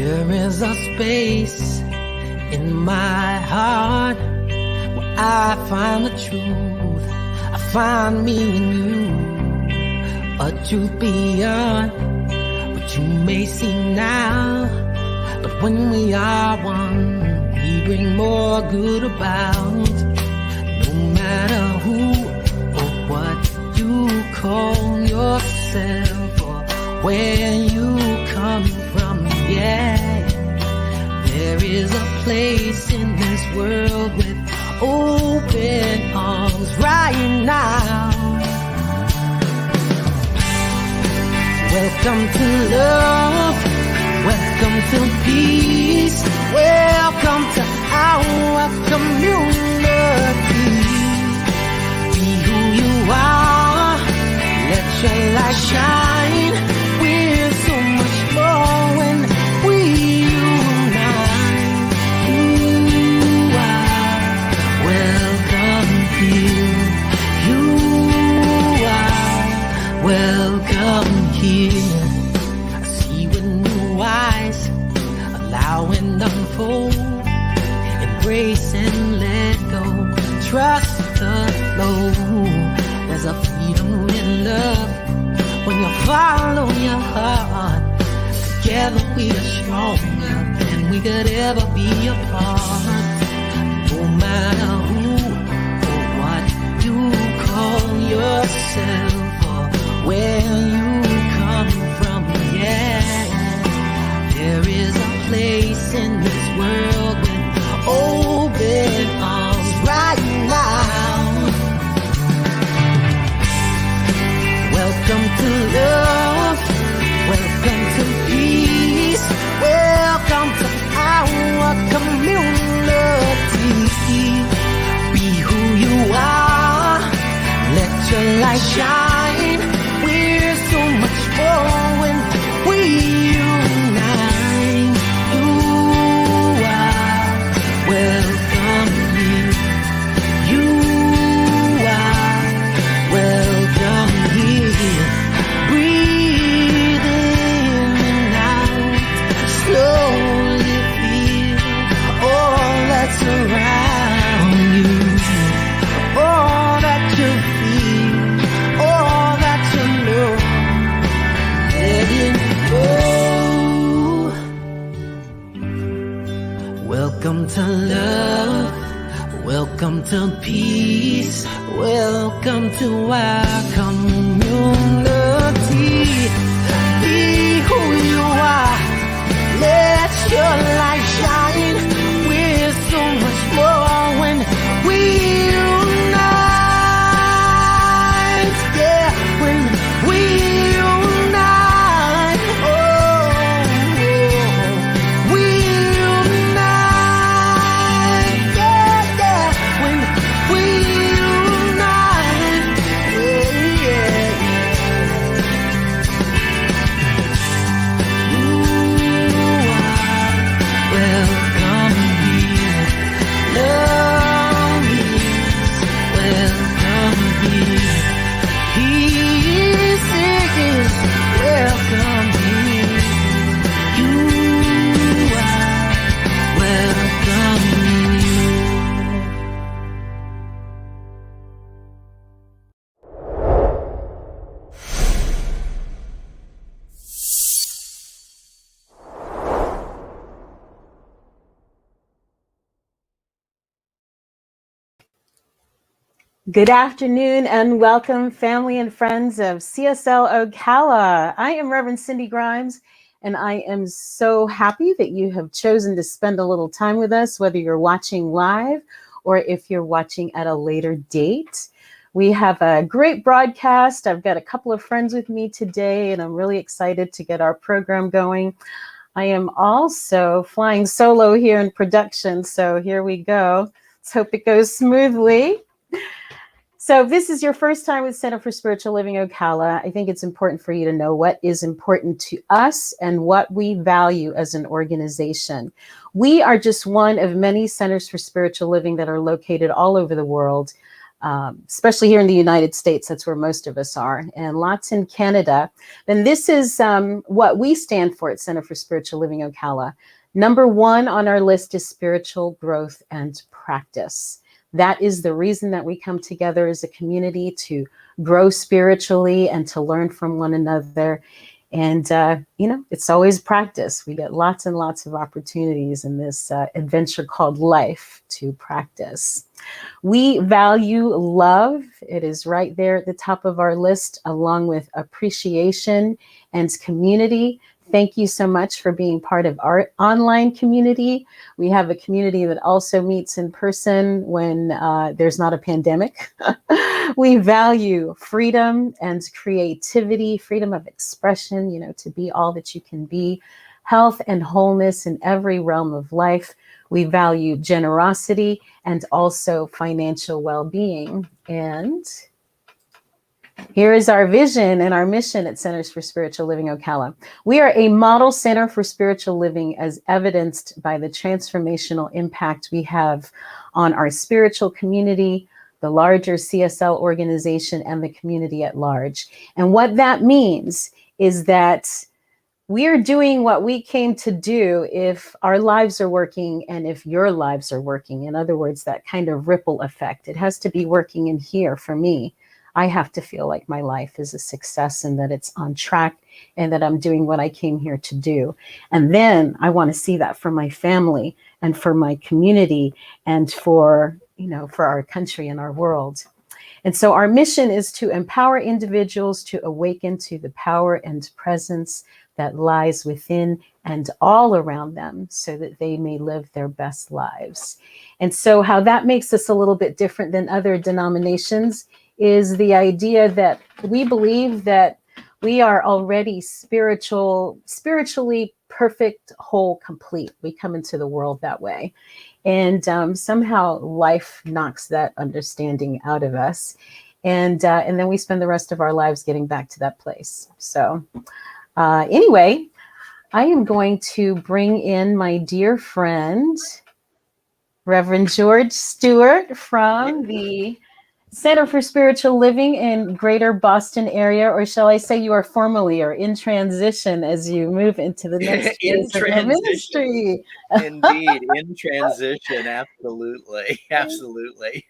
There is a space in my heart where I find the truth. I find me in you, a truth beyond what you may see now. But when we are one, we bring more good about. No matter who or what you call yourself or where you come from, yeah. There is a place in this world with open arms right now. Welcome to love, welcome to peace, welcome to our community. Be who you are, let your light shine. We're so much more when we unite. You are welcome here. You are welcome here. I see with new eyes, allow and unfold, embrace and let go, trust the flow. There's a freedom in love when you follow your heart. Together we are stronger than we could ever be apart. No matter who or what you call yourself or where you come from, yeah. There is a place in this world with open arms right now. Welcome to love, welcome to peace, welcome to our community. Be who you are, let your light shine. We're so much more when we unite. You are welcome here. You are welcome here. Breathe in and out, slowly feel all that's around you, all that you feel, all that you know. Let it go. Welcome to love, welcome to peace, welcome to our community. Be who you are, let your light shine. We're so much more when we unite, yeah, when we unite, oh, we unite, yeah, yeah, when we unite, yeah, yeah. You are welcome here. Love is welcome here. Peace is welcome here. You are welcome here. Good afternoon and welcome, family and friends of CSL Ocala. I am Reverend Cindy Grimes, and I am so happy that you have chosen to spend a little time with us, whether you're watching live or if you're watching at a later date. We have a great broadcast. I've got a couple of friends with me today, and I'm really excited to get our program going. I am also flying solo here in production, so here we go. Let's hope it goes smoothly. So if this is your first time with Center for Spiritual Living Ocala, I think it's important for you to know what is important to us and what we value as an organization. We are just one of many centers for spiritual living that are located all over the world. especially here in the United States. That's where most of us are, and lots in Canada. And this is what we stand for at Center for Spiritual Living Ocala. Number one on our list is spiritual growth and practice. That is the reason that we come together as a community, to grow spiritually and to learn from one another. And, it's always practice. We get lots and lots of opportunities in this adventure called life to practice. We value love. It is right there at the top of our list, along with appreciation and community. Thank you so much for being part of our online community. We have a community that also meets in person when there's not a pandemic. We value freedom and creativity, freedom of expression, to be all that you can be, health and wholeness in every realm of life. We value generosity and also financial well-being. And here is our vision and our mission at Centers for Spiritual Living Ocala. We are a model center for spiritual living, as evidenced by the transformational impact we have on our spiritual community, the larger CSL organization, and the community at large. And what that means is that we are doing what we came to do if our lives are working and if your lives are working. In other words, that kind of ripple effect. It has to be working in here for me. I have to feel like my life is a success and that it's on track and that I'm doing what I came here to do. And then I want to see that for my family and for my community and for our country and our world. And so our mission is to empower individuals to awaken to the power and presence that lies within and all around them, so that they may live their best lives. And so how that makes us a little bit different than other denominations is the idea that we believe that we are already spiritually perfect, whole, complete. We come into the world that way. And somehow life knocks that understanding out of us. And then we spend the rest of our lives getting back to that place. So anyway, I am going to bring in my dear friend, Reverend George Stewart from the Center for Spiritual Living in Greater Boston area, or shall I say you are formally or in transition as you move into the next phase of your ministry. Indeed, in transition, absolutely, absolutely.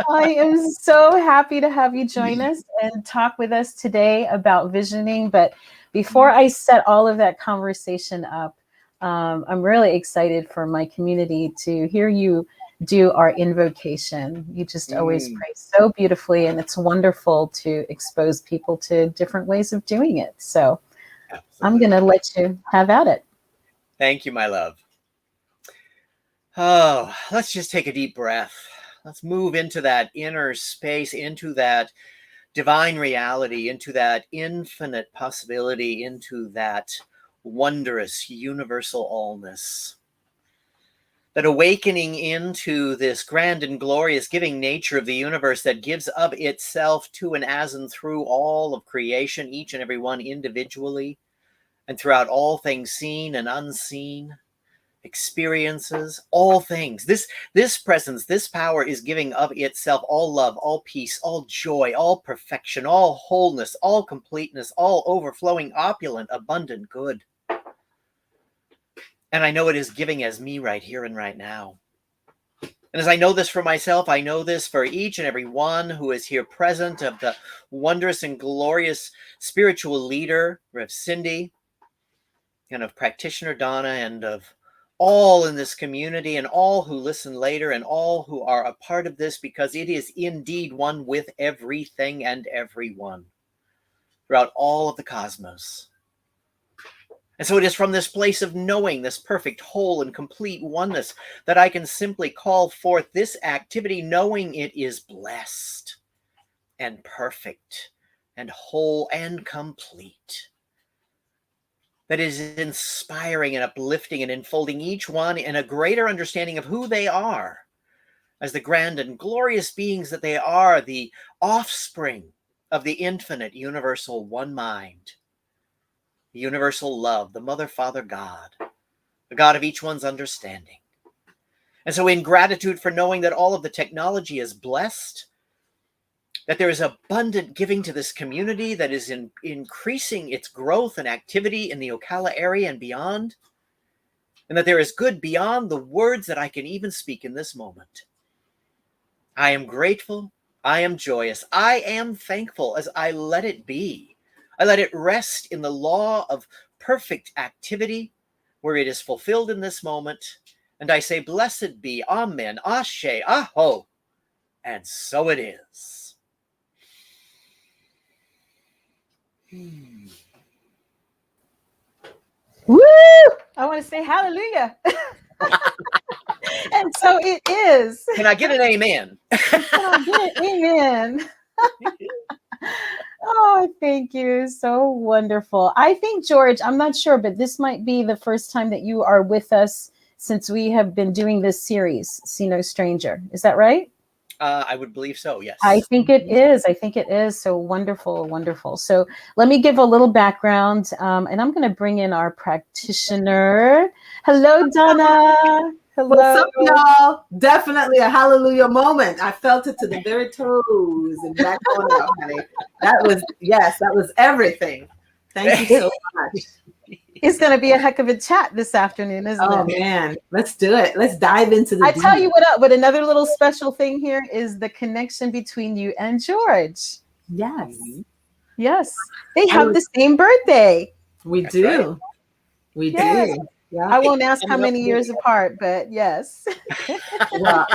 I am so happy to have you join us and talk with us today about visioning. But before I set all of that conversation up, I'm really excited for my community to hear you do our invocation. You just always pray so beautifully, and it's wonderful to expose people to different ways of doing it. So absolutely. I'm going to let you have at it. Thank you, my love. Oh, let's just take a deep breath. Let's move into that inner space, into that divine reality, into that infinite possibility, into that wondrous universal allness. That awakening into this grand and glorious giving nature of the universe that gives of itself to and as and through all of creation, each and every one individually, and throughout all things seen and unseen, experiences, all things. This presence, this power is giving of itself all love, all peace, all joy, all perfection, all wholeness, all completeness, all overflowing, opulent, abundant good. And I know it is giving as me right here and right now. And as I know this for myself, I know this for each and every one who is here present, of the wondrous and glorious spiritual leader, Rev. Cindy, and of practitioner Donna, and of all in this community, and all who listen later, and all who are a part of this, because it is indeed one with everything and everyone throughout all of the cosmos. And so it is from this place of knowing this perfect, whole, and complete oneness that I can simply call forth this activity, knowing it is blessed and perfect and whole and complete. That is inspiring and uplifting and enfolding each one in a greater understanding of who they are as the grand and glorious beings that they are, the offspring of the infinite universal one mind. The universal love, the Mother, Father, God, the God of each one's understanding. And so in gratitude for knowing that all of the technology is blessed, that there is abundant giving to this community that is increasing its growth and activity in the Ocala area and beyond, and that there is good beyond the words that I can even speak in this moment. I am grateful. I am joyous. I am thankful as I let it be. I let it rest in the law of perfect activity where it is fulfilled in this moment. And I say, blessed be, amen, ashe, aho. And so it is. Woo! I want to say hallelujah. And so it is. Can I get an amen? Amen. Oh, thank you. So wonderful. I think, George, I'm not sure, but this might be the first time that you are with us since we have been doing this series, See No Stranger. Is that right? I would believe so, yes. I think it is. I think it is. So wonderful, wonderful. So let me give a little background, and I'm going to bring in our practitioner. Hello, Donna. Hello. What's up, y'all? Definitely a hallelujah moment. I felt it to the very toes and back on up, honey. That was everything. Thank you so much. It's going to be a heck of a chat this afternoon, isn't it? Oh, man. Let's do it. Let's dive into the I tell you what another little special thing here is the connection between you and George. Yes. Yes. They have the same birthday. We That's do. right. We Yes. do. Yeah. I won't ask how many years apart, but yes. Well,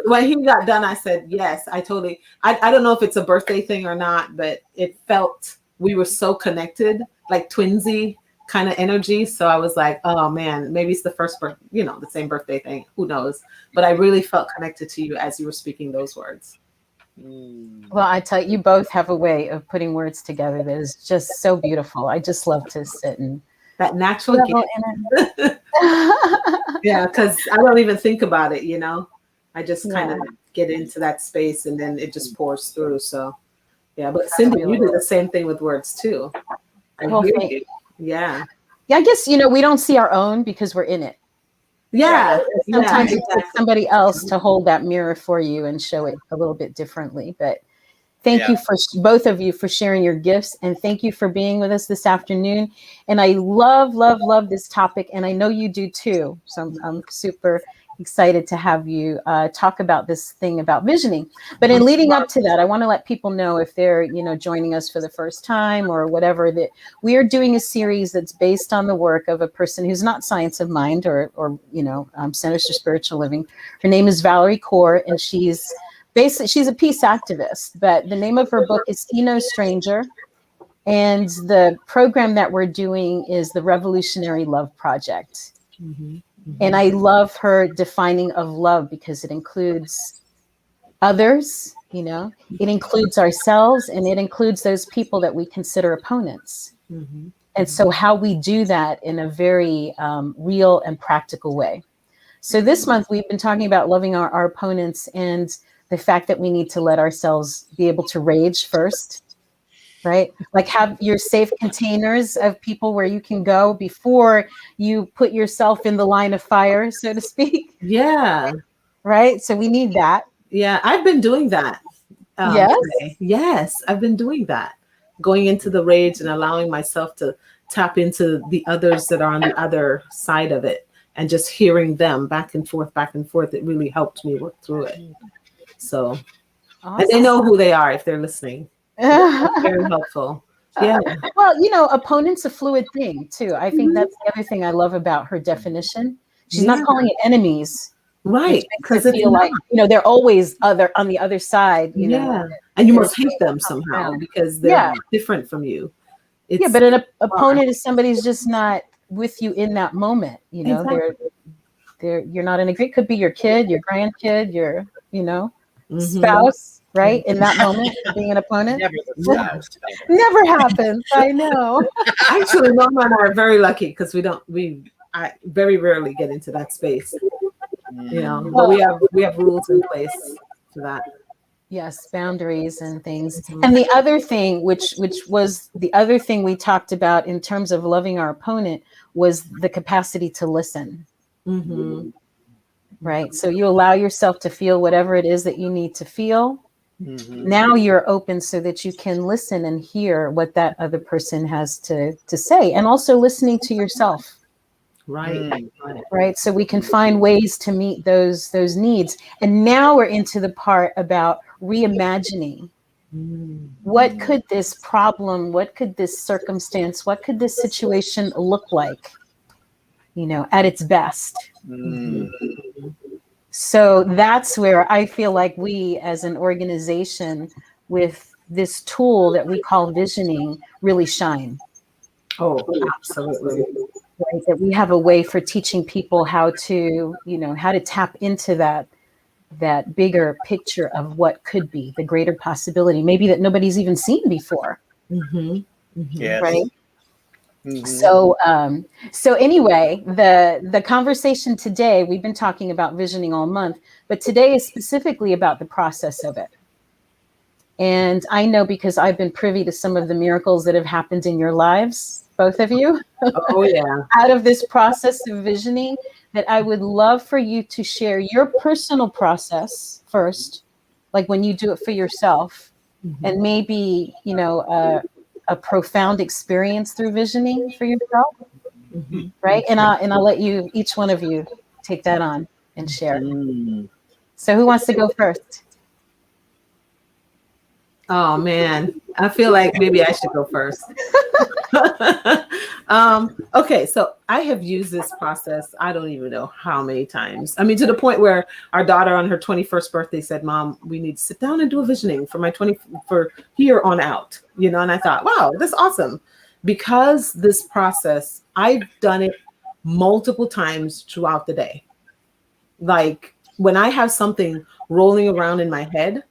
when he got done, I said, yes, I don't know if it's a birthday thing or not, but it felt, we were so connected, like twinsy kind of energy. So I was like, oh man, maybe it's the same birthday thing. Who knows? But I really felt connected to you as you were speaking those words. Well, I tell you, both have a way of putting words together that is just so beautiful. I just love to sit and that natural yeah, because I don't even think about it, I just kind of get into that space and then it just pours through. So yeah, but Cindy, you do the same thing with words too. I hear you. Yeah, I guess we don't see our own because we're in it. Yeah. Sometimes it takes somebody else to hold that mirror for you and show it a little bit differently. But thank you for both of you for sharing your gifts, and thank you for being with us this afternoon. And I love, love, love this topic, and I know you do too. So I'm super excited to have you talk about this thing about visioning. But in leading up to that, I want to let people know, if they're joining us for the first time or whatever, that we are doing a series that's based on the work of a person who's not Science of Mind or Centers for Spiritual Living. Her name is Valerie Kaur, and she's a peace activist, but the name of her book is See No Stranger. And the program that we're doing is the Revolutionary Love Project. Mm-hmm. Mm-hmm. And I love her defining of love because it includes others, it includes ourselves, and it includes those people that we consider opponents. Mm-hmm. And so how we do that in a very real and practical way. So this month we've been talking about loving our opponents and the fact that we need to let ourselves be able to rage first, right? Like have your safe containers of people where you can go before you put yourself in the line of fire, so to speak. Yeah. Right? So we need that. Yeah, I've been doing that. Yes? Today. Yes, I've been doing that. Going into the rage and allowing myself to tap into the others that are on the other side of it and just hearing them back and forth. It really helped me work through it. So, awesome. And they know who they are if they're listening. It's very helpful. Yeah. Well, opponent's a fluid thing too. I think that's the other thing I love about her definition. She's not calling it enemies. Right. Because it feel like, they're always on the other side. And you must hate them somehow because they're different from you. But an opponent is somebody who's just not with you in that moment. Exactly. You're not in a great, could be your kid, your grandkid, your, spouse, right? In that moment, being an opponent. Never the spouse. Never happens. I know. Actually, Norma and I are very lucky because I very rarely get into that space. But we have rules in place for that. Yes, boundaries and things. And the other thing, which was the other thing we talked about in terms of loving our opponent, was the capacity to listen. Mm-hmm. Right. So you allow yourself to feel whatever it is that you need to feel. Now you're open so that you can listen and hear what that other person has to say, and also listening to yourself. Right. So we can find ways to meet those needs. And now we're into the part about reimagining. What could this problem, what could this circumstance, what could this situation look like, at its best? So that's where I feel like we as an organization with this tool that we call visioning really shine. Oh, absolutely. Right? That we have a way for teaching people how to tap into that bigger picture of what could be the greater possibility, maybe that nobody's even seen before. Yes. Right. So anyway, the conversation today, we've been talking about visioning all month, but today is specifically about the process of it. And I know, because I've been privy to some of the miracles that have happened in your lives, both of you. Oh, yeah. Out of this process of visioning, that I would love for you to share your personal process first, like when you do it for yourself, and maybe, a profound experience through visioning for yourself. Right. And I'll let you, each one of you, take that on and share. So who wants to go first? Oh man, I feel like maybe I should go first. Okay, so I have used this process, I don't even know how many times. I mean, to the point where our daughter on her 21st birthday said, "Mom, we need to sit down and do a visioning for here on out." And I thought, wow, that's awesome. Because this process, I've done it multiple times throughout the day. Like when I have something rolling around in my head,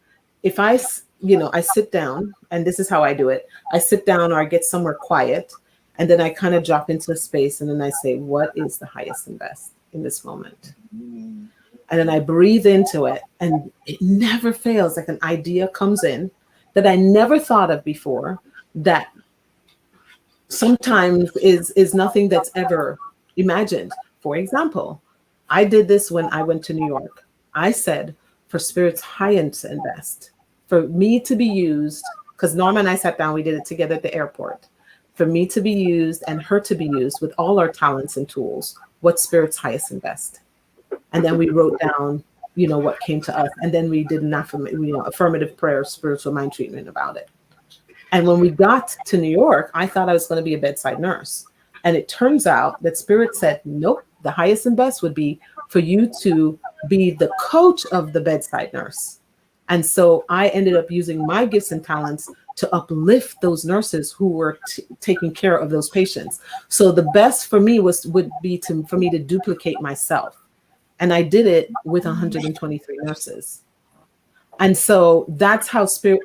if I sit down, and this is how I do it. I sit down or I get somewhere quiet, and then I kind of drop into a space, and then I say, what is the highest and best in this moment? And then I breathe into it, and it never fails. Like an idea comes in that I never thought of before, that sometimes is nothing that's ever imagined. For example, I did this when I went to New York. I said, for Spirit's highest and best, for me to be used, because Norma and I sat down, we did it together at the airport, for me to be used and her to be used with all our talents and tools, what's Spirit's highest and best? And then we wrote down, what came to us. And then we did an affirmative prayer, spiritual mind treatment about it. And when we got to New York, I thought I was going to be a bedside nurse. And it turns out that Spirit said, nope, the highest and best would be for you to be the coach of the bedside nurse. And so I ended up using my gifts and talents to uplift those nurses who were taking care of those patients. So the best for me would be for me to duplicate myself. And I did it with 123 nurses. And so that's how Spirit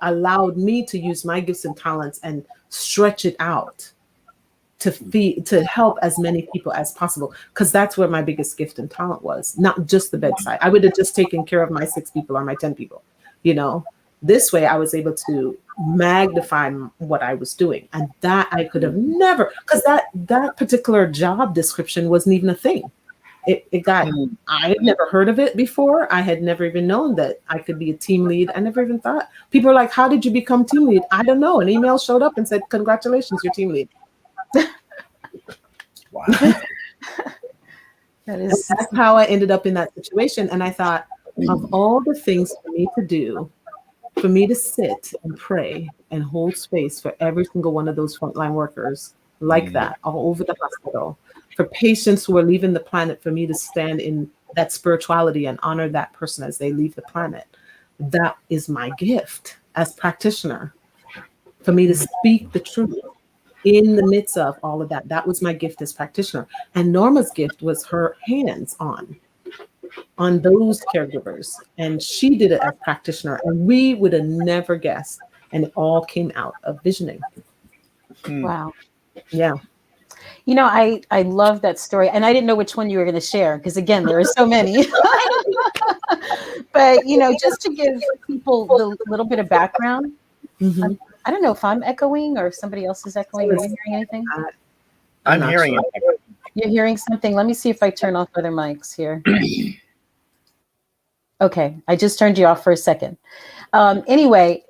allowed me to use my gifts and talents and stretch it out to help as many people as possible, because that's where my biggest gift and talent was, not just the bedside. I would have just taken care of my 6 people or my 10 people. This way I was able to magnify what I was doing, and that I could have never, because that particular job description wasn't even a thing. I had never heard of it before. I had never even known that I could be a team lead. I never even thought. People are like, how did you become team lead? I don't know. An email showed up and said, congratulations, you're team lead. Wow. That's how I ended up in that situation. And I thought, of all the things for me to do, for me to sit and pray and hold space for every single one of those frontline workers like that all over the hospital, for patients who are leaving the planet, for me to stand in that spirituality and honor that person as they leave the planet, that is my gift as practitioner. For me to speak the truth in the midst of all of that, that was my gift as practitioner. And Norma's gift was her hands on those caregivers, and she did it as practitioner, and we would have never guessed, and it all came out of visioning. Wow. Yeah. I love that story, and I didn't know which one you were going to share, because again, there are so many. But just to give people a little bit of background, I don't know if I'm echoing or if somebody else is echoing. Are you hearing anything? I'm hearing it. You're hearing something? Let me see if I turn off other mics here. Okay, I just turned you off for a second. Anyway,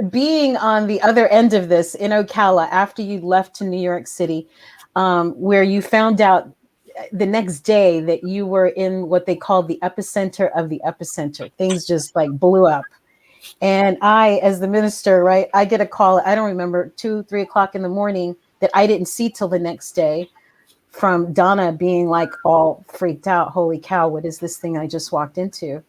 being on the other end of this in Ocala after you left to New York City, where you found out the next day that you were in what they called the epicenter of the epicenter. Things just like blew up. And I, as the minister, right, I get a call, I don't remember, 2, 3 o'clock in the morning that I didn't see till the next day from Donna being like all freaked out. Holy cow, what is this thing I just walked into?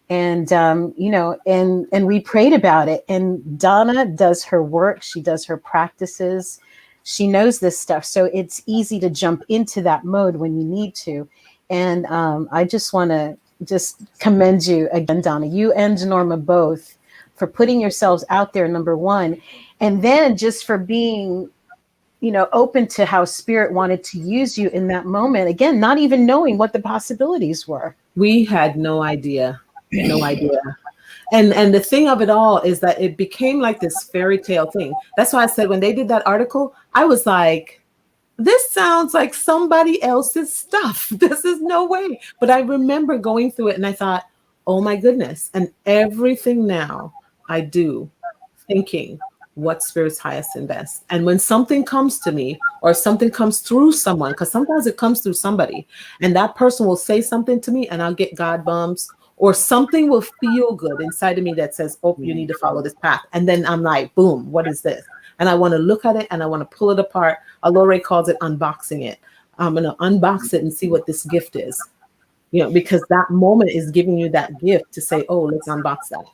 And and we prayed about it. And Donna does her work, she does her practices, she knows this stuff, so it's easy to jump into that mode when you need to. And I just want to just commend you again, Donna, you and Norma both, for putting yourselves out there, number one, and then just for being open to how Spirit wanted to use you in that moment, again, not even knowing what the possibilities were. We had no idea. No idea. And the thing of it all is that it became like this fairy tale thing. That's why I said when they did that article, I was like, this sounds like somebody else's stuff. This is no way. But I remember going through it and I thought, oh my goodness. And everything now I do thinking what Spirit's highest and best. And when something comes to me or something comes through someone, because sometimes it comes through somebody and that person will say something to me and I'll get God bumps, or something will feel good inside of me that says, oh, you need to follow this path. And then I'm like, boom, what is this? And I want to look at it and I want to pull it apart. Alore calls it unboxing it. I'm going to unbox it and see what this gift is, because that moment is giving you that gift to say, oh, let's unbox that.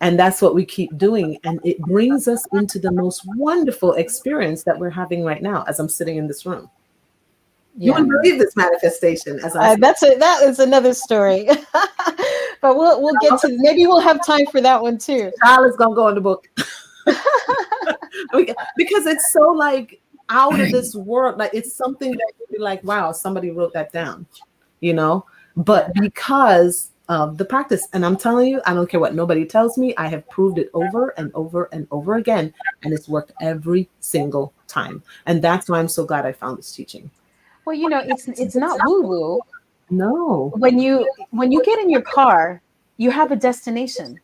And that's what we keep doing. And it brings us into the most wonderful experience that we're having right now as I'm sitting in this room. You wouldn't believe this manifestation. That is another story. But we'll get to, maybe we'll have time for that one too. Child is gonna go in the book. Because it's so like out of this world. Like it's something that you'd be like, wow, somebody wrote that down, but because of the practice. And I'm telling you, I don't care what nobody tells me. I have proved it over and over and over again. And it's worked every single time. And that's why I'm so glad I found this teaching. Well, it's not woo-woo. No. When you get in your car, you have a destination,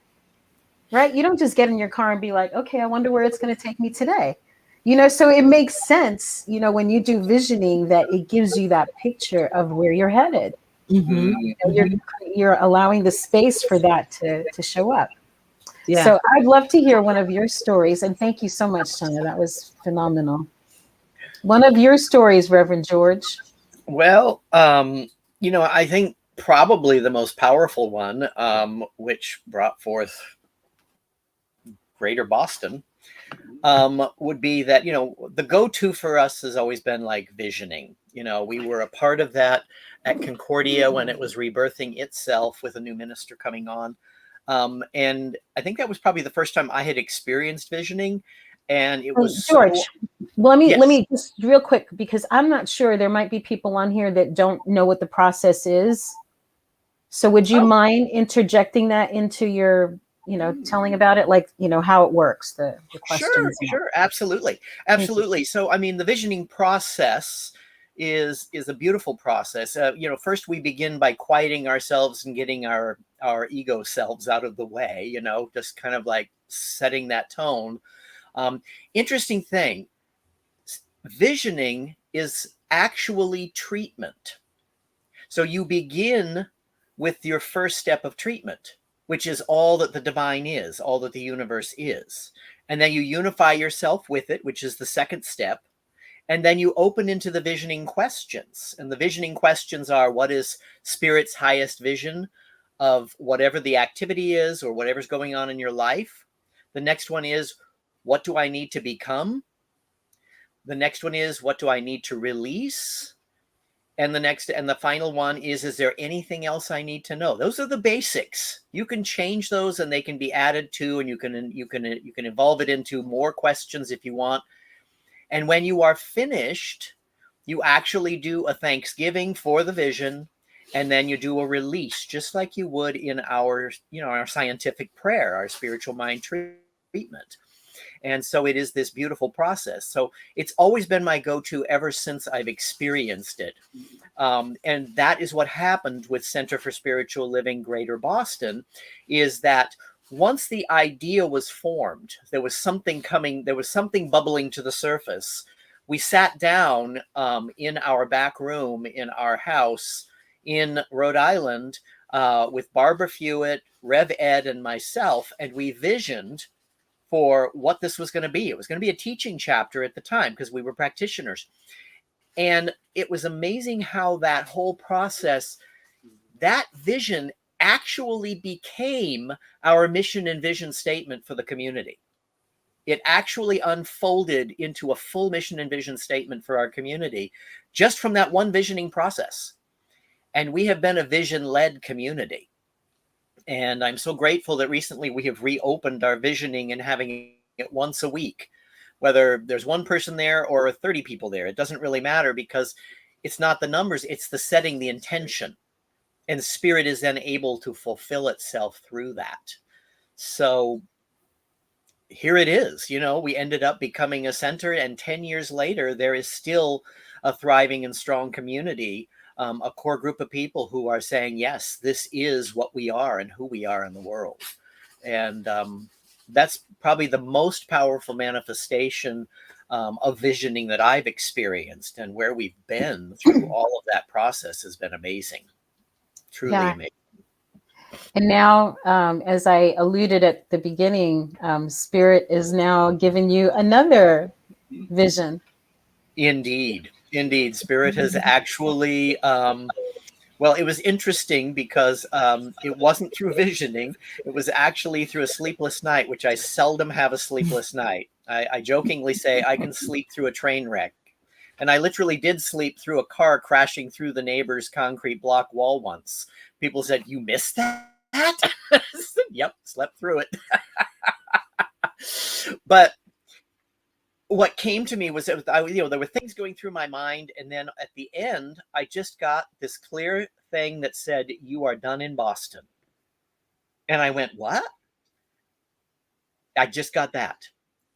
right? You don't just get in your car and be like, okay, I wonder where it's going to take me today. So it makes sense, when you do visioning, that it gives you that picture of where you're headed. Mm-hmm. You're allowing the space for that to show up. Yeah. So I'd love to hear one of your stories. And thank you so much, Tanya. That was phenomenal. One of your stories, Reverend George. Well, I think probably the most powerful one, which brought forth Greater Boston, would be that, the go-to for us has always been like visioning. We were a part of that at Concordia when it was rebirthing itself with a new minister coming on. And I think that was probably the first time I had experienced visioning. And it was George. Let Yes. me just real quick, because I'm not sure, there might be people on here that don't know what the process is. So would you mind interjecting that into your, telling about it, like, how it works, the questions? Sure. Absolutely. So, the visioning process is a beautiful process. First we begin by quieting ourselves and getting our ego selves out of the way, just kind of like setting that tone. Interesting thing, visioning is actually treatment. So you begin with your first step of treatment, which is all that the divine is, all that the universe is. And then you unify yourself with it, which is the second step. And then you open into the visioning questions. And the visioning questions are, what is Spirit's highest vision of whatever the activity is or whatever's going on in your life? The next one is, what do I need to become? The next one is, what do I need to release? And the final one is there anything else I need to know? Those are the basics. You can change those and they can be added to, and you can evolve it into more questions if you want. And when you are finished, you actually do a thanksgiving for the vision, and then you do a release, just like you would in our scientific prayer, our spiritual mind treatment. And so it is this beautiful process. So it's always been my go-to ever since I've experienced it. And that is what happened with Center for Spiritual Living Greater Boston, is that once the idea was formed, there was something coming, there was something bubbling to the surface. We sat down in our back room in our house in Rhode Island with Barbara Fewitt, Rev Ed, and myself, and we visioned for what this was going to be. It was going to be a teaching chapter at the time because we were practitioners. And it was amazing how that whole process, that vision actually became our mission and vision statement for the community. It actually unfolded into a full mission and vision statement for our community just from that one visioning process. And we have been a vision-led community. And I'm so grateful that recently we have reopened our visioning and having it once a week, whether there's one person there or 30 people there. It doesn't really matter because it's not the numbers, it's the setting the intention. And spirit is then able to fulfill itself through that. So here it is, you know, we ended up becoming a center, and 10 years later, there is still a thriving and strong community, a core group of people who are saying, yes, this is what we are and who we are in the world. And that's probably the most powerful manifestation of visioning that I've experienced, and where we've been through all of that process has been amazing, truly amazing. And now, as I alluded at the beginning, Spirit is now giving you another vision. Indeed. Spirit has actually, well, it was interesting because it wasn't through visioning. It was actually through a sleepless night, which I seldom have a sleepless night. I jokingly say I can sleep through a train wreck. And I literally did sleep through a car crashing through the neighbor's concrete block wall once. People said, "You missed that?" I said, "Yep, slept through it." But what came to me was that there were things going through my mind, and then at the end, I just got this clear thing that said, "You are done in Boston." And I went, "What?" I just got that.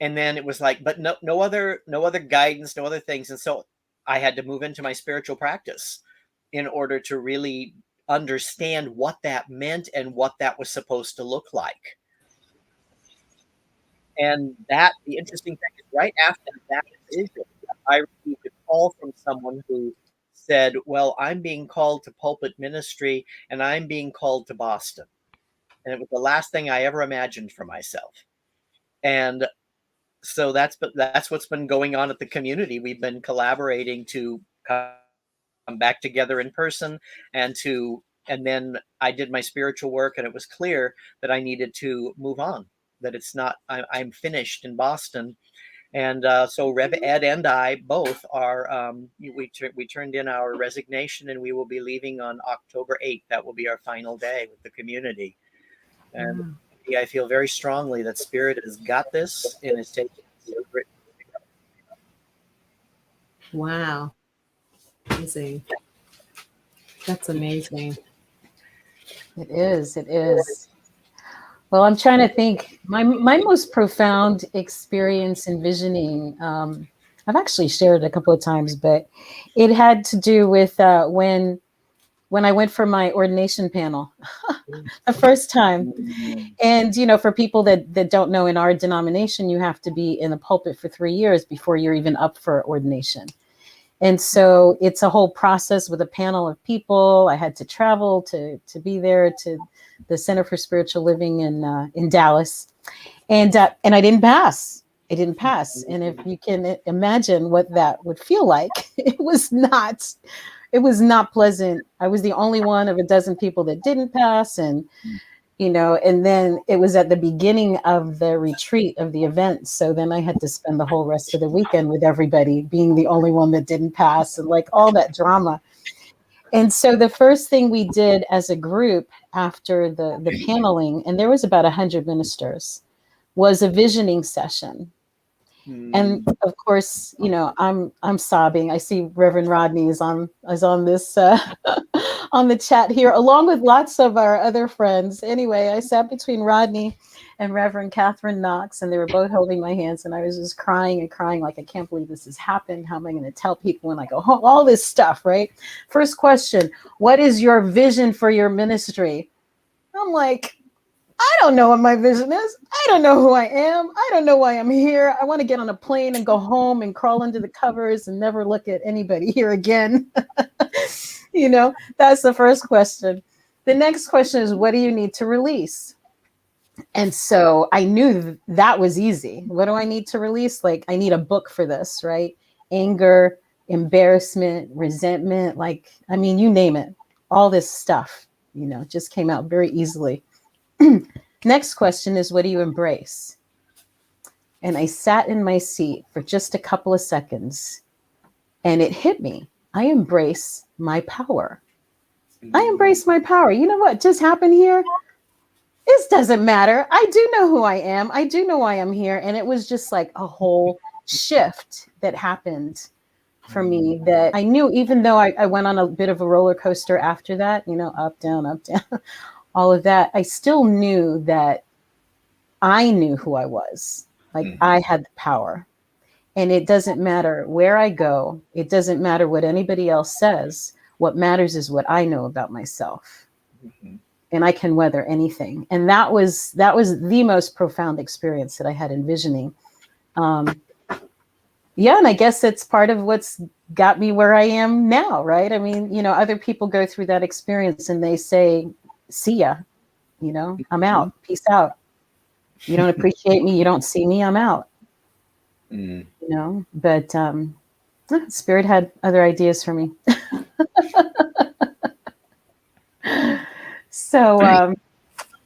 And then it was like, but no other guidance, no other things. And so I had to move into my spiritual practice in order to really understand what that meant and what that was supposed to look like. And that, the interesting thing is, right after that vision, I received a call from someone who said, "Well, I'm being called to pulpit ministry, and I'm being called to Boston." And it was the last thing I ever imagined for myself. And so that's what's been going on at the community. We've been collaborating to come back together in person, and then I did my spiritual work, and it was clear that I needed to move on, that it's not, I'm finished in Boston. And so Rev Ed and I both are, we turned in our resignation, and we will be leaving on October 8th. That will be our final day with the community. And I feel very strongly that Spirit has got this and is taking it. Wow. Amazing. That's amazing. It is. Well, I'm trying to think. My most profound experience in visioning, I've actually shared it a couple of times, but it had to do with when I went for my ordination panel the first time. And, for people that don't know, in our denomination, you have to be in the pulpit for 3 years before you're even up for ordination. And so it's a whole process with a panel of people. I had to travel to be there to the Center for Spiritual Living in Dallas. And I didn't pass. And if you can imagine what that would feel like, it was not pleasant. I was the only one of a dozen people that didn't pass. And, and then it was at the beginning of the retreat of the event. So then I had to spend the whole rest of the weekend with everybody being the only one that didn't pass, and like all that drama. And so the first thing we did as a group after the paneling, and there was about 100 ministers, was a visioning session. And of course, I'm sobbing. I see Reverend Rodney is on this on the chat here, along with lots of our other friends. Anyway, I sat between Rodney and Reverend Catherine Knox, and they were both holding my hands, and I was just crying and crying, like, I can't believe this has happened. How am I going to tell people when I go home? All this stuff, right? First question, what is your vision for your ministry? I'm like, I don't know what my vision is. I don't know who I am. I don't know why I'm here. I want to get on a plane and go home and crawl under the covers and never look at anybody here again. That's the first question. The next question is, what do you need to release? And so I knew that was easy. What do I need to release? Like, I need a book for this, right? Anger, embarrassment, resentment, you name it. All this stuff, just came out very easily. Next question is, what do you embrace? And I sat in my seat for just a couple of seconds, and it hit me. I embrace my power. I embrace my power. You know what just happened here? This doesn't matter. I do know who I am. I do know why I'm here. And it was just like a whole shift that happened for me, that I knew, even though I went on a bit of a roller coaster after that, up, down, all of that, I still knew that I knew who I was. Like, I had the power. And it doesn't matter where I go. It doesn't matter what anybody else says. What matters is what I know about myself. And I can weather anything. And that was the most profound experience that I had envisioning. And I guess it's part of what's got me where I am now, right? I mean, other people go through that experience and they say, see ya, I'm out, peace out. You don't appreciate me, you don't see me, I'm out. But Spirit had other ideas for me. So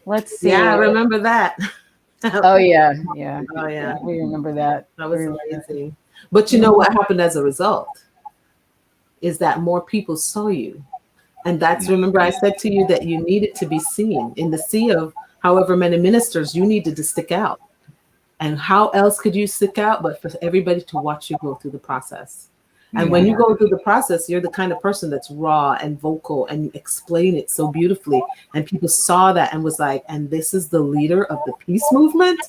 let's see. Yeah, I remember that. Oh yeah. Oh yeah. We remember that. That was amazing. But you know what happened as a result is that more people saw you. And that's, remember I said to you that you needed to be seen. In the sea of however many ministers, you needed to stick out. And how else could you stick out but for everybody to watch you go through the process? And when you go through the process, you're the kind of person that's raw and vocal, and you explain it so beautifully. And people saw that and was like, and this is the leader of the peace movement?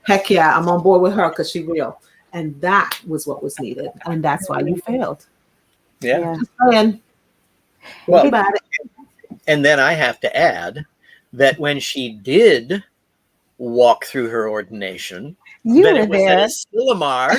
Heck yeah, I'm on board with her because she's real. And that was what was needed. And that's why you failed. Yeah. Well, about it. And then I have to add that when she did walk through her ordination, it was at Silomar,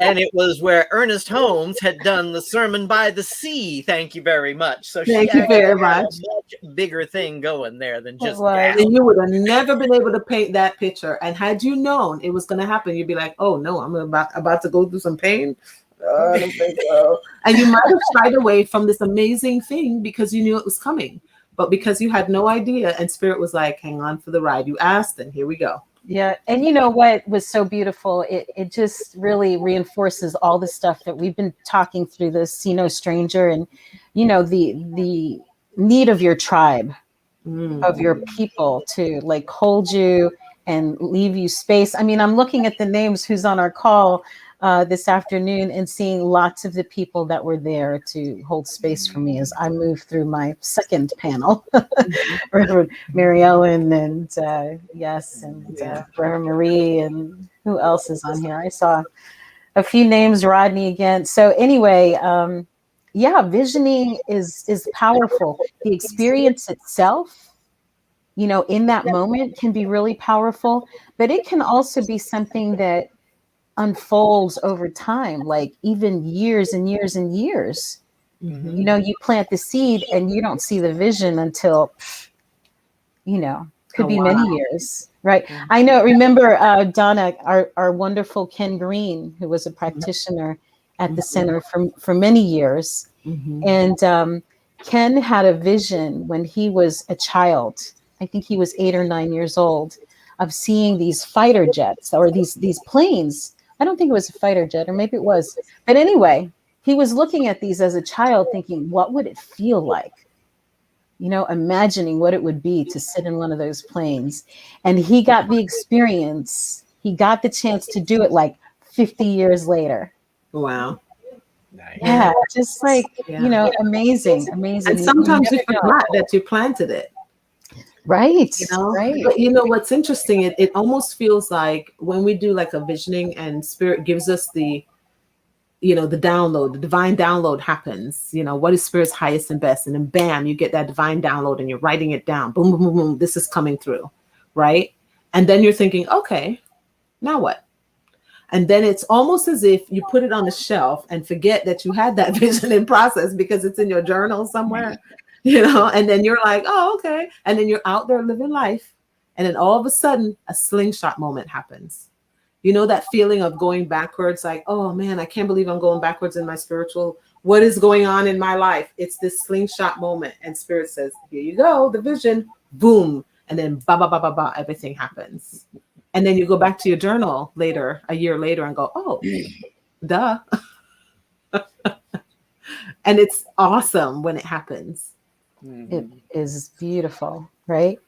and it was where Ernest Holmes had done the Sermon by the Sea. Thank you very much. So Thank you very much. A much bigger thing going there than just down. And you would have never been able to paint that picture. And had you known it was going to happen, you'd be like, oh no, I'm about to go through some pain. I don't think so. And you might have shied away from this amazing thing because you knew it was coming. But because you had no idea, and Spirit was like, hang on for the ride. You asked, and here we go. Yeah. And you know what was so beautiful? It just really reinforces all the stuff that we've been talking through this, See No Stranger, and, the need of your tribe, of your people to like hold you and leave you space. I mean, I'm looking at the names who's on our call this afternoon and seeing lots of the people that were there to hold space for me as I move through my second panel. Reverend Mary Ellen and Reverend Marie, and who else is on here? I saw a few names, Rodney again. So anyway, visioning is powerful. The experience itself, in that moment can be really powerful, but it can also be something that unfolds over time, like even years and years and years. You plant the seed and you don't see the vision until, could be many years, right? I know, remember Donna, our wonderful Ken Green, who was a practitioner at the center for many years. And Ken had a vision when he was a child. I think he was 8 or 9 years old, of seeing these fighter jets or these planes. I don't think it was a fighter jet, or maybe it was. But anyway, he was looking at these as a child thinking, what would it feel like? Imagining what it would be to sit in one of those planes. And he got the experience. He got the chance to do it like 50 years later. Wow. Nice. Yeah, just like, Yeah. amazing. And You sometimes you never know. forgot that you planted it. Right, You know, right. but what's interesting, it almost feels like when we do like a visioning and spirit gives us the the download, the divine download happens, what is spirit's highest and best, and then bam, you get that divine download and you're writing it down, boom boom boom boom, this is coming through, right? And then you're thinking, okay, now what? And then it's almost as if you put it on the shelf and forget that you had that vision in process because it's in your journal somewhere, and then you're like, oh, okay. And then you're out there living life. And then all of a sudden, a slingshot moment happens. That feeling of going backwards, like, oh man, I can't believe I'm going backwards in my spiritual. What is going on in my life? It's this slingshot moment. And spirit says, here you go, the vision, boom. And then ba ba ba ba ba, everything happens. And then you go back to your journal later, a year later, and go, oh, duh. And it's awesome when it happens. It is beautiful, right?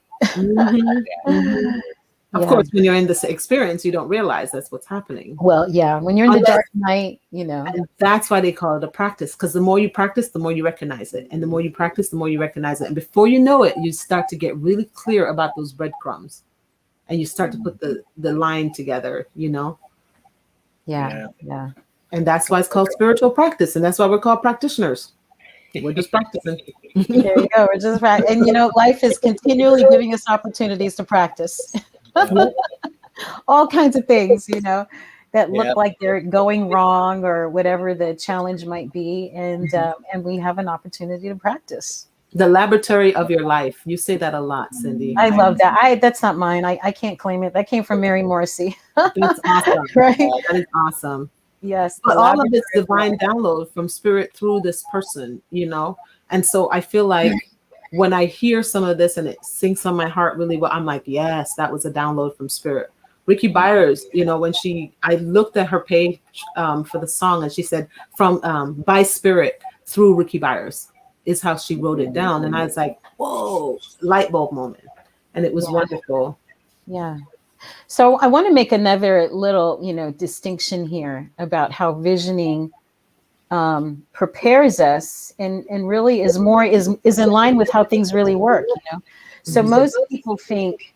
Of Yeah. course, when you're in this experience, you don't realize that's what's happening. Well, yeah, when you're in the dark night, And that's why they call it a practice, because the more you practice, the more you recognize it. And the more you practice, the more you recognize it. And before you know it, you start to get really clear about those breadcrumbs. And you start to put the line together, Yeah. And that's why it's called spiritual practice. And that's why we're called practitioners. We're just practicing. There you go. We're just and life is continually giving us opportunities to practice. All kinds of things, that look like they're going wrong or whatever the challenge might be, and we have an opportunity to practice. The laboratory of your life. You say that a lot, Cindy. I love that. That's not mine. I can't claim it. That came from Mary Morrissey. That's awesome. Right? That is awesome. Yes. But all of it's divine download from spirit through this person, And so I feel like when I hear some of this and it sinks on my heart really well, I'm like, yes, that was a download from spirit. Ricky Byers, when I looked at her page for the song, and she said from by spirit through Ricky Byers is how she wrote it down. And I was like, whoa, light bulb moment. And it was wonderful. Yeah. So I want to make another little, distinction here about how visioning prepares us and really is in line with how things really work. So most people think,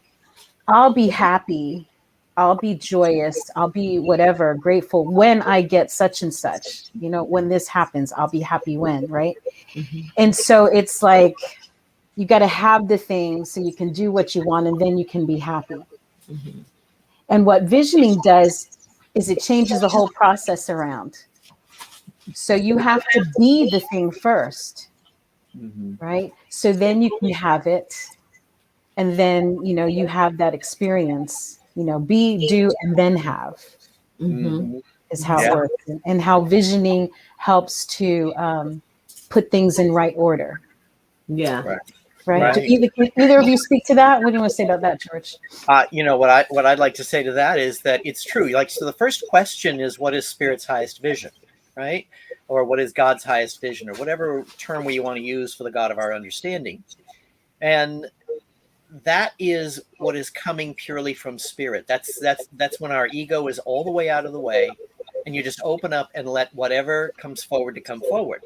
I'll be happy, I'll be joyous, I'll be whatever, grateful when I get such and such, when this happens, I'll be happy when, right? And so it's like, you got to have the thing so you can do what you want, and then you can be happy. And what visioning does is it changes the whole process around. So you have to be the thing first, right? So then you can have it. And then, you have that experience, be, do, and then have is how it works. And how visioning helps to put things in right order. Yeah. Right. Either of you speak to that? What do you want to say about that, George? What I'd like to say to that is that it's true. So the first question is, what is spirit's highest vision, right? Or what is God's highest vision, or whatever term we want to use for the God of our understanding. And that is what is coming purely from spirit. That's when our ego is all the way out of the way, and you just open up and let whatever comes forward to come forward.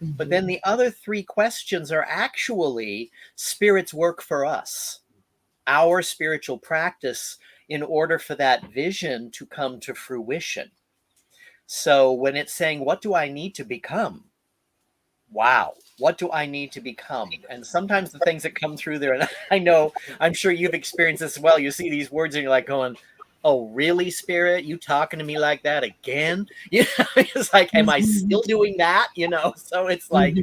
But then the other three questions are actually spirit's work for us, our spiritual practice in order for that vision to come to fruition. So when it's saying, what do I need to become? Wow, what do I need to become? And sometimes the things that come through there, and I'm sure you've experienced this as well. You see these words and you're like going, oh, really, spirit? You talking to me like that again? It's like, am I still doing that? So it's like,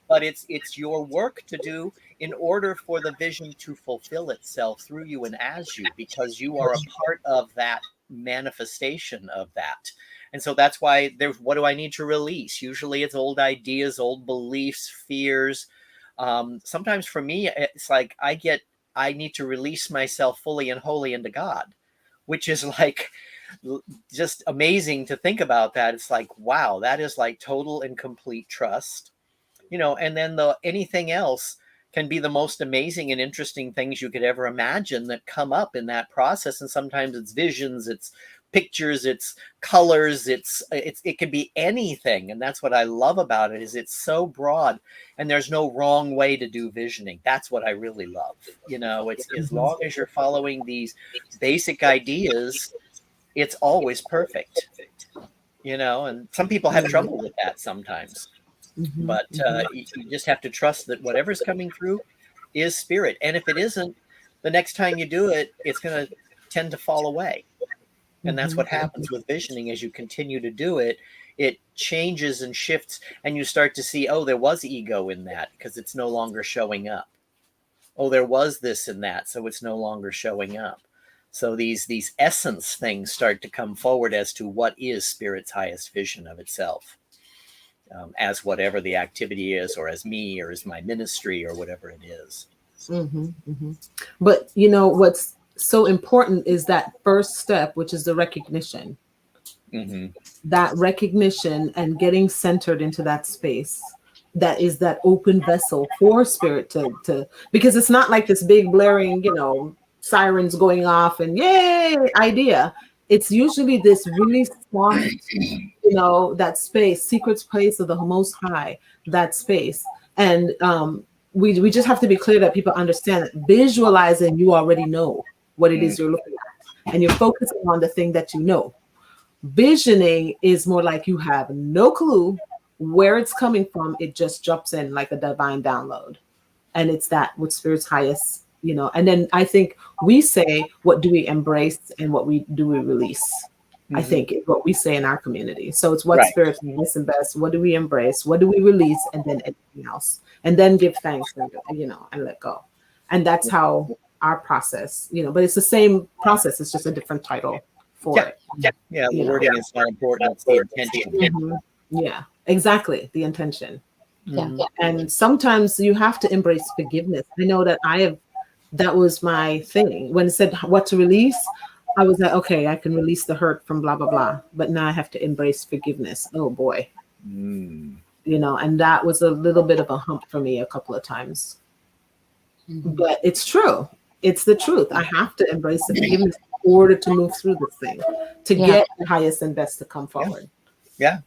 but it's your work to do in order for the vision to fulfill itself through you and as you, because you are a part of that manifestation of that. And so that's why what do I need to release? Usually it's old ideas, old beliefs, fears. Sometimes for me, it's like I need to release myself fully and wholly into God, which is like just amazing to think about that. It's like, wow, that is like total and complete trust, and then anything else can be the most amazing and interesting things you could ever imagine that come up in that process. And sometimes it's visions, it's pictures, it's colors, it can be anything. And that's what I love about it, is it's so broad, and there's no wrong way to do visioning. That's what I really love. It's as long as you're following these basic ideas, it's always perfect. And some people have trouble with that sometimes. But you just have to trust that whatever's coming through is spirit. And if it isn't, the next time you do it, it's going to tend to fall away. And that's what happens with visioning. As you continue to do it, it changes and shifts, and you start to see, oh, there was ego in that because it's no longer showing up. Oh, there was this and that, so it's no longer showing up. So these essence things start to come forward as to what is spirit's highest vision of itself, as whatever the activity is, or as me, or as my ministry, or whatever it is. But what's so important is that first step, which is the recognition. That recognition and getting centered into that space, that is that open vessel for spirit to because it's not like this big blaring, sirens going off and yay idea. It's usually this really soft, that space, secret place of the Most High, that space. And we just have to be clear that people understand that visualizing, you already know what it is you're looking at, and you're focusing on the thing that you know. Visioning is more like you have no clue where it's coming from. It just jumps in like a divine download. And it's that with spirit's highest, and then I think we say, what do we embrace and what do we release? I think is what we say in our community. So it's what spirit's highest and best. What do we embrace? What do we release? And then anything else. And then give thanks and, and let go. And that's how our process, but it's the same process. It's just a different title for it. Yeah. The wording is not important. It's the intention. Yeah, exactly. The intention. Yeah. And sometimes you have to embrace forgiveness. I know that that was my thing. When it said what to release, I was like, okay, I can release the hurt from blah, blah, blah. But now I have to embrace forgiveness. Oh boy. And that was a little bit of a hump for me a couple of times. But it's true. It's the truth. I have to embrace the forgiveness in order to move through this thing, to get the highest and best to come forward. Yeah.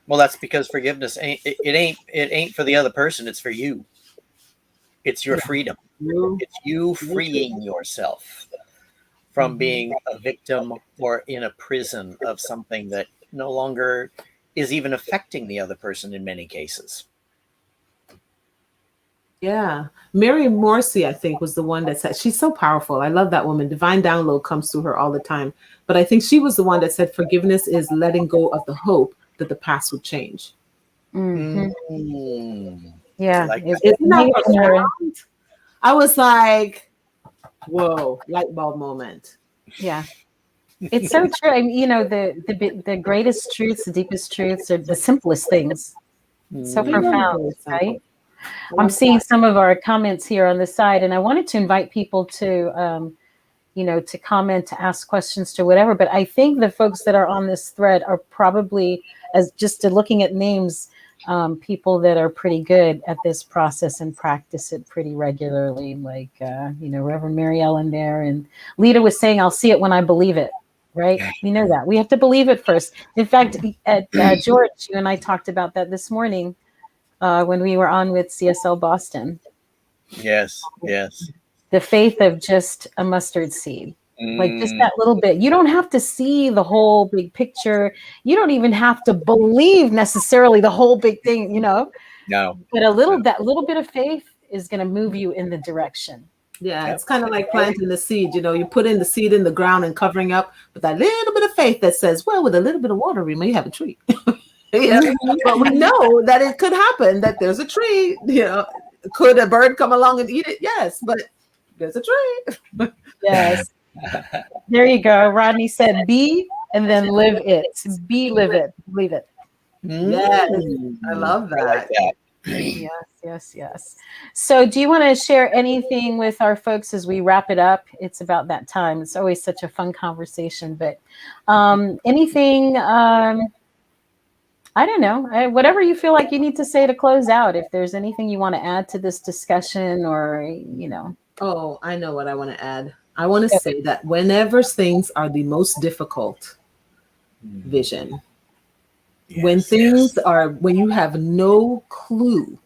Well, that's because forgiveness ain't for the other person. It's for you. It's your freedom. It's you freeing yourself from being a victim or in a prison of something that no longer is even affecting the other person in many cases. Yeah. Mary Morrissey, I think, was the one that said, she's so powerful. I love that woman. Divine download comes through her all the time. But I think she was the one that said forgiveness is letting go of the hope that the past would change. Yeah. Like Isn't that profound? I was like, whoa, light bulb moment. Yeah. It's so true. I mean, the greatest truths, the deepest truths are the simplest things. So profound, right? I'm seeing some of our comments here on the side, and I wanted to invite people to, to comment, to ask questions, to whatever. But I think the folks that are on this thread are probably, as just looking at names, people that are pretty good at this process and practice it pretty regularly, like, Reverend Mary Ellen there. And Lita was saying, I'll see it when I believe it, right? We know that. We have to believe it first. In fact, George, you and I talked about that this morning when we were on with CSL Boston. Yes. The faith of just a mustard seed. Like just that little bit. You don't have to see the whole big picture. You don't even have to believe necessarily the whole big thing, No. But that little bit of faith is going to move you in the direction. Yeah, it's kind of like planting the seed. You put in the seed in the ground and covering up with that little bit of faith that says, well, with a little bit of water, we may have a tree. But we know that it could happen, that there's a tree. Could a bird come along and eat it? Yes, but there's a tree. Yes. There you go. Rodney said, be and then live it. Be, live it, believe it. Yes, I love that. I like that. Yes. So do you want to share anything with our folks as we wrap it up? It's about that time. It's always such a fun conversation, but anything, I don't know, whatever you feel like you need to say to close out, if there's anything you want to add to this discussion or, Oh, I know what I want to add. I want to say that whenever things are the most difficult, vision. Yes, When you have no clue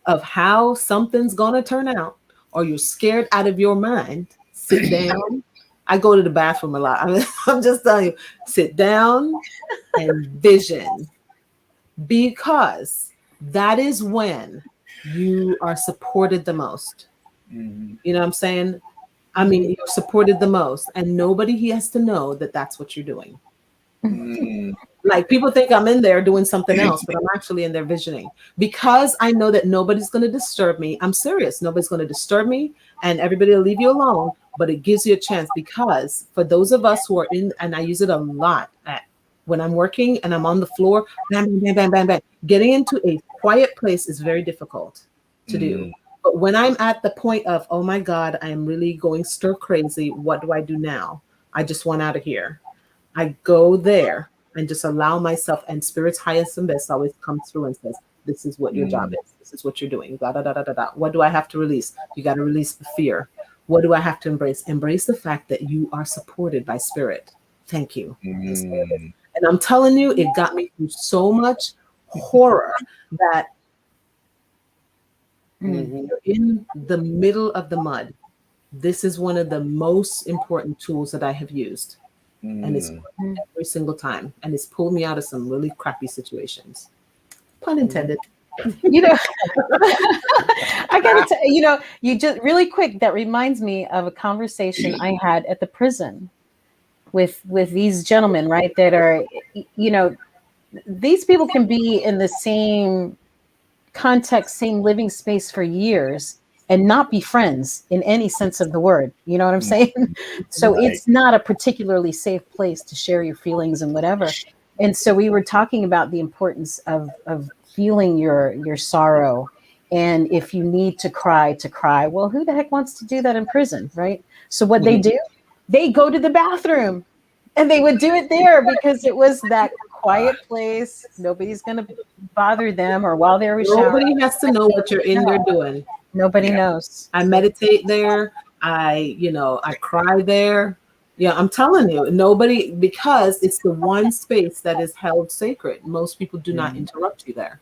of how something's going to turn out, or you're scared out of your mind, sit down. I go to the bathroom a lot. I'm just telling you, sit down and vision, because that is when you are supported the most. Mhm. You know what I'm saying? I mean, you're supported the most, and nobody has to know that that's what you're doing. Mm. Like, people think I'm in there doing something else, but I'm actually in there visioning, because I know that nobody's going to disturb me. I'm serious. Nobody's going to disturb me, and everybody will leave you alone. But it gives you a chance, because for those of us who are in, and I use it a lot when I'm working and I'm on the floor, bam, bam, bam, bam, bam, bam. Getting into a quiet place is very difficult to do. Mm. But when I'm at the point of, oh my God, I am really going stir crazy, what do I do now? I just want out of here. I go there and just allow myself, and Spirit's highest and best always comes through and says, this is what your job is. This is what you're doing. Da, da, da, da, da, da. What do I have to release? You got to release the fear. What do I have to embrace? Embrace the fact that you are supported by Spirit. Thank you. Mm. And I'm telling you, it got me through so much horror that Mhm. you're in the middle of the mud. This is one of the most important tools that I have used. And it's Mm. every single time. And it's pulled me out of some really crappy situations. Pun intended. You know, I gotta tell you, you just really quick, that reminds me of a conversation I had at the prison with these gentlemen, right? That are, these people can be in the same context, same living space for years and not be friends in any sense of the word. You know what I'm saying? So Right. it's not a particularly safe place to share your feelings and whatever. And so we were talking about the importance of feeling your sorrow. And if you need to cry, well, who the heck wants to do that in prison, right? So what they do, they go to the bathroom, and they would do it there because it was that quiet place. Nobody's going to bother them, or while they were showering. Nobody has to know what you're in there doing. Nobody Yeah. knows. I meditate there. I cry there. Yeah, I'm telling you, nobody, because it's the one space that is held sacred. Most people do not interrupt you there.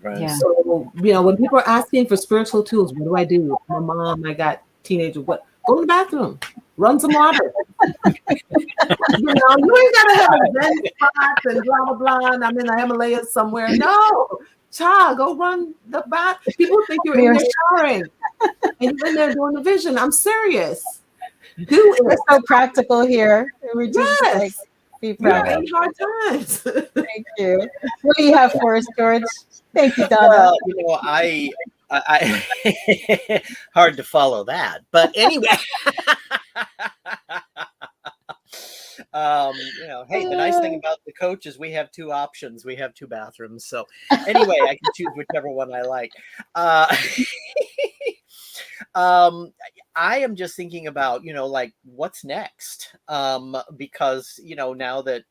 Right. Yeah. So, when people are asking for spiritual tools, what do I do? My mom, I got teenagers. What? Go in the bathroom, run some water. You ain't gotta have a Zen spot and blah blah blah. And I'm in the Himalayas somewhere. No, child, go run the bath. People think you're in there showering, and you're in there doing the vision. I'm serious. Do We're it. so practical here. We're just like, be You're practical. in hard times. Thank you. What do you have for us, George? Thank you, Donna. Well, I hard to follow that, but anyway. Hey, the nice thing about the coach is we have two options. We have two bathrooms. So anyway, I can choose whichever one I like. I am just thinking about, like what's next? Because, now that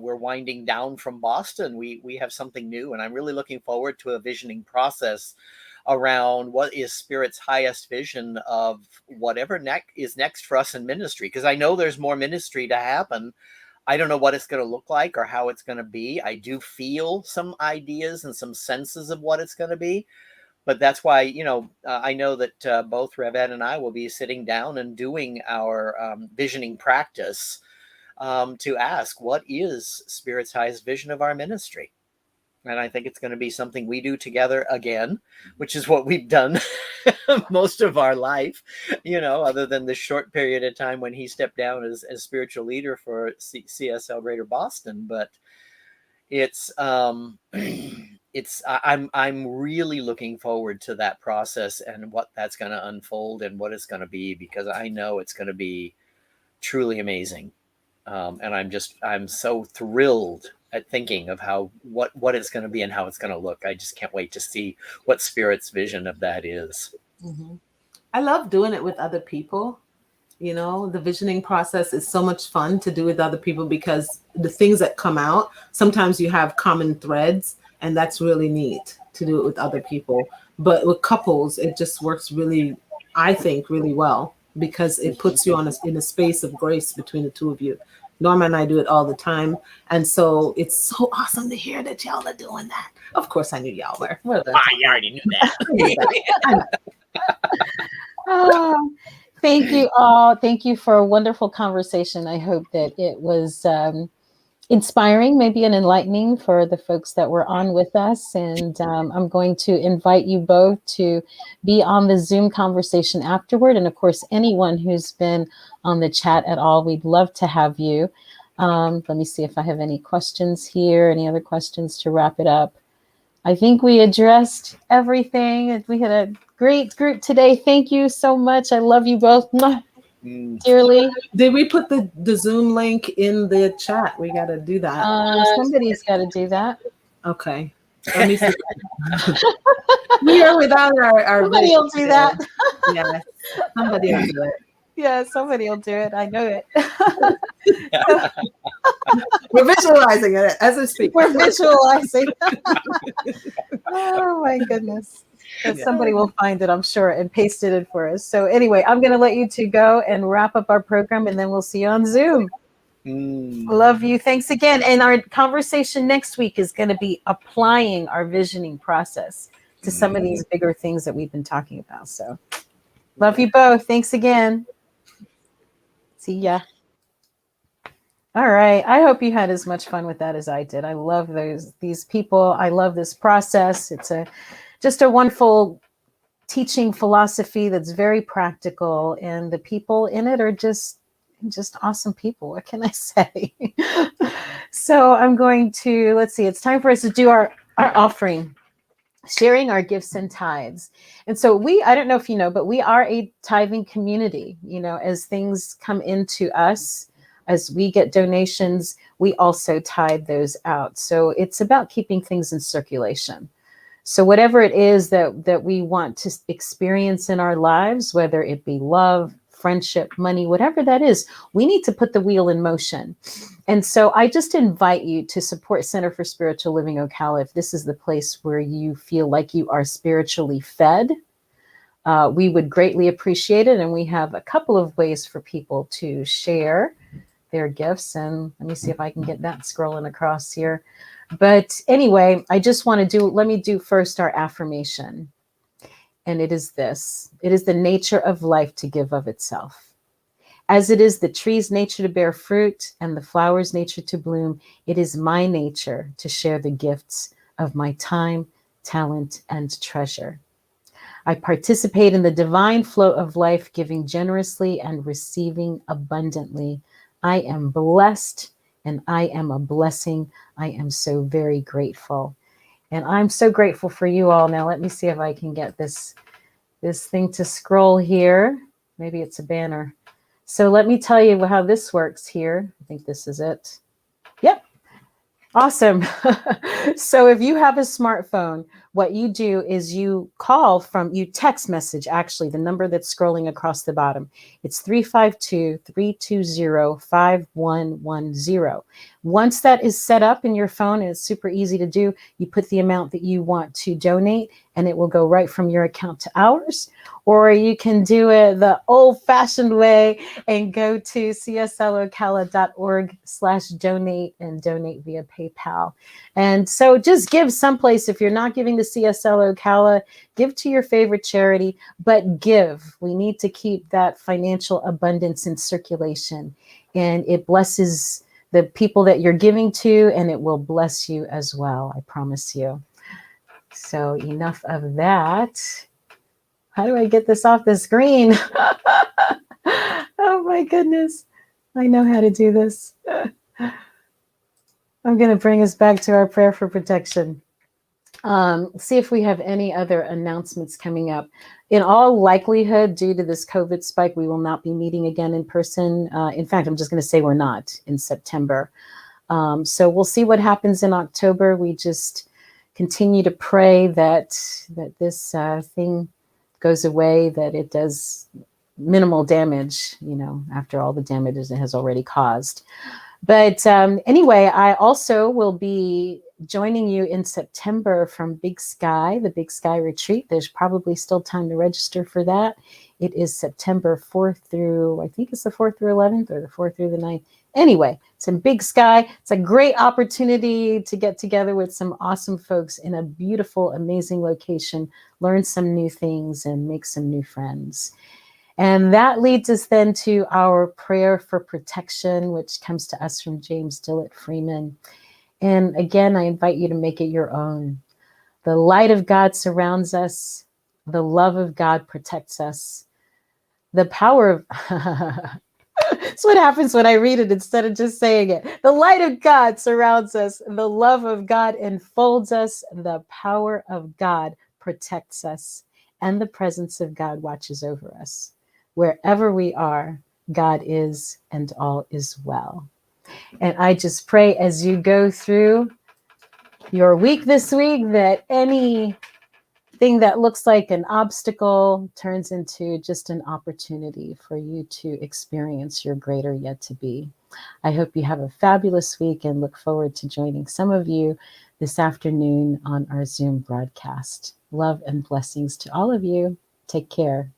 we're winding down from Boston, we have something new, and I'm really looking forward to a visioning process around what is Spirit's highest vision of whatever is next for us in ministry. Because I know there's more ministry to happen. I don't know what it's going to look like or how it's going to be. I do feel some ideas and some senses of what it's going to be. But that's why, I know that both Rev Ed and I will be sitting down and doing our visioning practice to ask, what is Spirit's highest vision of our ministry? And I think it's going to be something we do together again, which is what we've done most of our life, other than the short period of time when he stepped down as spiritual leader for CSL Greater Boston. But I'm really looking forward to that process and what that's going to unfold and what it's going to be, because I know it's going to be truly amazing. And I'm so thrilled at thinking of what it's going to be and how it's going to look. I just can't wait to see what Spirit's vision of that is. Mm-hmm. I love doing it with other people. The visioning process is so much fun to do with other people, because the things that come out, sometimes you have common threads, and that's really neat to do it with other people. But with couples, it just works really, I think, really well, because it puts you in a space of grace between the two of you. Norma and I do it all the time. And so it's so awesome to hear that y'all are doing that. Of course, I knew y'all were. You already knew that. Oh, thank you all. Thank you for a wonderful conversation. I hope that it was inspiring, maybe and enlightening for the folks that were on with us. And I'm going to invite you both to be on the Zoom conversation afterward. And of course, anyone who's been on the chat at all, we'd love to have you. Let me see if I have any questions here. Any other questions to wrap it up? I think we addressed everything. We had a great group today. Thank you so much. I love you both dearly. Did we put the Zoom link in the chat? We got to do that. Somebody's got to do that. Okay. Let me see. We are without our Somebody will do that. Yeah, somebody will do it. Yeah, somebody will do it. I know it. We're visualizing it as we speak. We're visualizing. Oh my goodness. But somebody will find it, I'm sure, and paste it in for us. So anyway, I'm going to let you two go and wrap up our program, and then we'll see you on Zoom. Love you. Thanks again. And our conversation next week is going to be applying our visioning process to some of these bigger things that we've been talking about. So love you both. Thanks again. See ya. All right. I hope you had as much fun with that as I did. I love these people. I love this process. It's just a wonderful teaching philosophy that's very practical, and the people in it are just awesome people. What can I say? So I'm going to, let's see, it's time for us to do our offering, sharing our gifts and tithes. And so I don't know if you know, but we are a tithing community. As things come into us, as we get donations, we also tithe those out. So it's about keeping things in circulation. So whatever it is that we want to experience in our lives, whether it be love, friendship, money, whatever that is, we need to put the wheel in motion. And so I just invite you to support Center for Spiritual Living Ocala if this is the place where you feel like you are spiritually fed. We would greatly appreciate it. And we have a couple of ways for people to share their gifts. And let me see if I can get that scrolling across here. But anyway, I just want to let me do first our affirmation. And it is this: it is the nature of life to give of itself. As it is the tree's nature to bear fruit and the flower's nature to bloom, it is my nature to share the gifts of my time, talent, and treasure. I participate in the divine flow of life, giving generously and receiving abundantly. I am blessed and I am a blessing. I am so very grateful. And I'm so grateful for you all. Now, let me see if I can get this thing to scroll here. Maybe it's a banner. So let me tell you how this works here. I think this is it. Yep. Awesome. So if you have a smartphone, what you do is you text message, actually, the number that's scrolling across the bottom. It's 352-320-5110. Once that is set up in your phone, and it's super easy to do, you put the amount that you want to donate, and it will go right from your account to ours. Or you can do it the old-fashioned way and go to cslocala.org/donate and donate via PayPal. And so just give someplace. If you're not giving to CSL Ocala, give to your favorite charity, but give. We need to keep that financial abundance in circulation, and it blesses the people that you're giving to, and it will bless you as well. I promise you. So enough of that. How do I get this off the screen? Oh my goodness. I know how to do this. I'm going to bring us back to our prayer for protection. See if we have any other announcements coming up. In all likelihood, due to this COVID spike, we will not be meeting again in person. In fact, I'm just going to say we're not in September. So we'll see what happens in October. We just continue to pray that this thing goes away, that it does minimal damage, after all the damage it has already caused. But anyway, I also will be joining you in September from Big Sky, the Big Sky Retreat. There's probably still time to register for that. It is September 4th through, I think it's the 4th through 11th or the 4th through the 9th. Anyway, it's in Big Sky. It's a great opportunity to get together with some awesome folks in a beautiful, amazing location, learn some new things, and make some new friends. And that leads us then to our prayer for protection, which comes to us from James Dillett Freeman. And again, I invite you to make it your own. The light of God surrounds us. The love of God protects us. The power of... That's what happens when I read it instead of just saying it. The light of God surrounds us. The love of God enfolds us. The power of God protects us. And the presence of God watches over us. Wherever we are, God is, and all is well. And I just pray as you go through your week this week that anything that looks like an obstacle turns into just an opportunity for you to experience your greater yet to be. I hope you have a fabulous week and look forward to joining some of you this afternoon on our Zoom broadcast. Love and blessings to all of you. Take care.